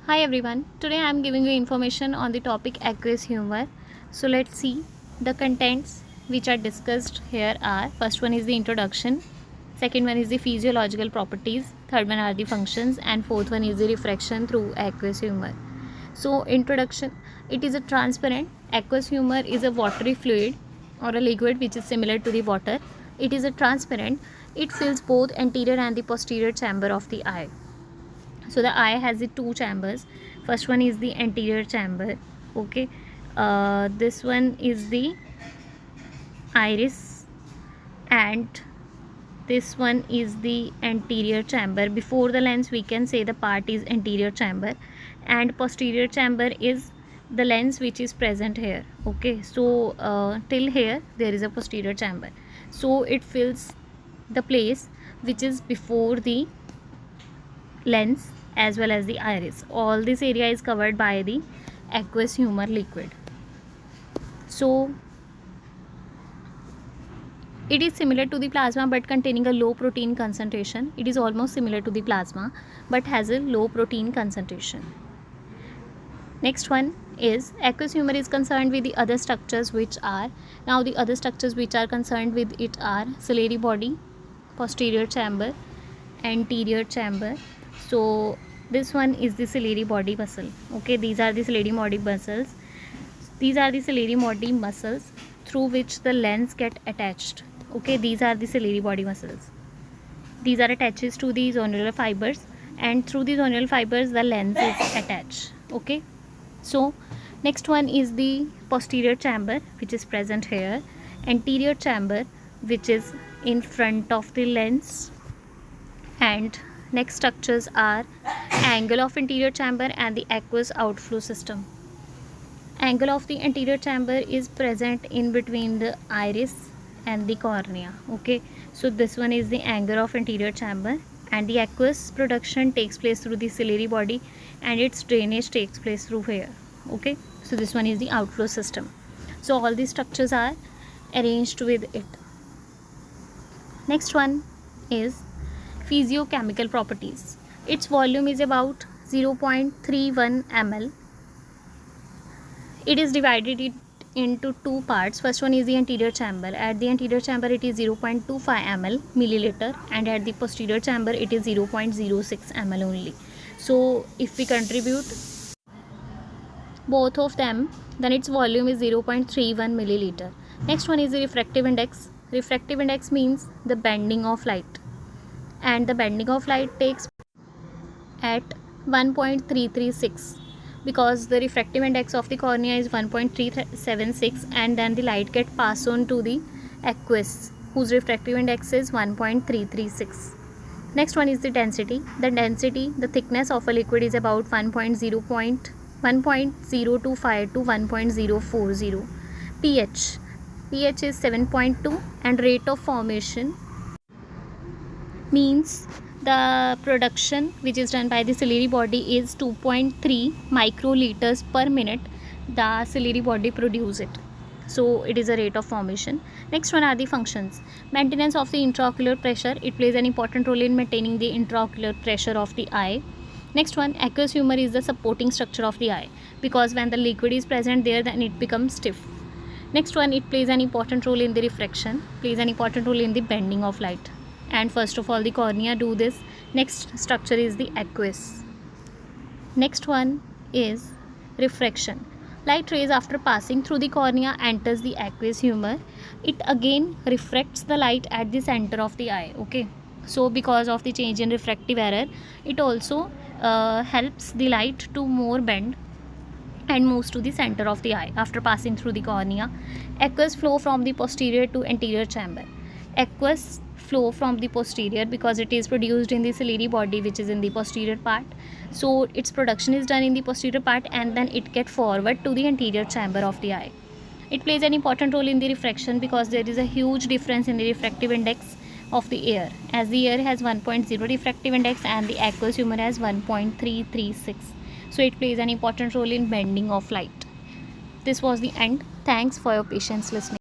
Hi everyone, today I am giving you information on the topic aqueous humor. So let's see the contents which are discussed here are: first one is the introduction, second one is the physiological properties, third one are the functions, and fourth one is the refraction through aqueous humor. So introduction, it is a transparent. Aqueous humor is a watery fluid or a liquid which is similar to the water. It is a transparent. It fills both anterior and the posterior chamber of the eye. So the eye has the two chambers. First one is the anterior chamber. Okay, this one is the iris, and this one is the anterior chamber. Before the lens we can say the part is anterior chamber, and posterior chamber is the lens which is present here. Okay, so till here there is a posterior chamber, so it fills the place which is before the lens as well as the iris. All this area is covered by the aqueous humor liquid. So it is similar to the plasma but containing a low protein concentration. It is almost similar to the plasma but has a low protein concentration. Next one is aqueous humor is concerned with the other structures which are, now the other structures which are concerned with it are ciliary body, posterior chamber, anterior chamber. So this one is the ciliary body muscle. Okay, these are the ciliary body muscles. These are the ciliary body muscles through which the lens get attached. Okay, these are the ciliary body muscles. These are attached to the zonular fibers, and through the zonular fibers the lens is attached. Okay, so next one is the posterior chamber which is present here, anterior chamber which is in front of the lens, and next structures are angle of anterior chamber and the aqueous outflow system. Angle of the anterior chamber is present in between the iris and the cornea. Okay, so this one is the angle of anterior chamber, and the aqueous production takes place through the ciliary body and its drainage takes place through here. Okay, so this one is the outflow system. So all these structures are arranged with it. Next one is physiochemical properties. Its volume is about 0.31 ml. It is divided into two parts. First one is the anterior chamber. At the anterior chamber it is 0.25 ml milliliter, and at the posterior chamber it is 0.06 ml only. So if we contribute both of them, then its volume is 0.31 milliliter. Next one is the refractive index. Refractive index means the bending of light, and the bending of light takes at 1.336, because the refractive index of the cornea is 1.376, and then the light get passed on to the aqueous whose refractive index is 1.336. Next one is the density. The thickness of a liquid is about 1.025 to 1.040. pH is 7.2, and rate of formation means the production which is done by the ciliary body is 2.3 microliters per minute. The ciliary body produce it, so it is a rate of formation. Next one are the functions. Maintenance of the intraocular pressure. It plays an important role in maintaining the intraocular pressure of the eye. Next one, aqueous humor is the supporting structure of the eye, because when the liquid is present there, then it becomes stiff. Next one, it plays an important role in the refraction, plays an important role in the bending of light. And first of all the cornea do this. Next structure is the aqueous. Next one is refraction. Light rays after passing through the cornea enters the aqueous humor. It again refracts the light at the center of the eye. Okay, so because of the change in refractive error, it also helps the light to more bend and moves to the center of the eye after passing through the cornea. Aqueous flow from the posterior to anterior chamber. Aqueous flow from the posterior, because it is produced in the ciliary body which is in the posterior part, so its production is done in the posterior part and then it get forward to the anterior chamber of the eye. It plays an important role in the refraction because there is a huge difference in the refractive index of the air, as the air has 1.0 refractive index and the aqueous humor has 1.336. So it plays an important role in bending of light. This was the end. Thanks for your patience listening.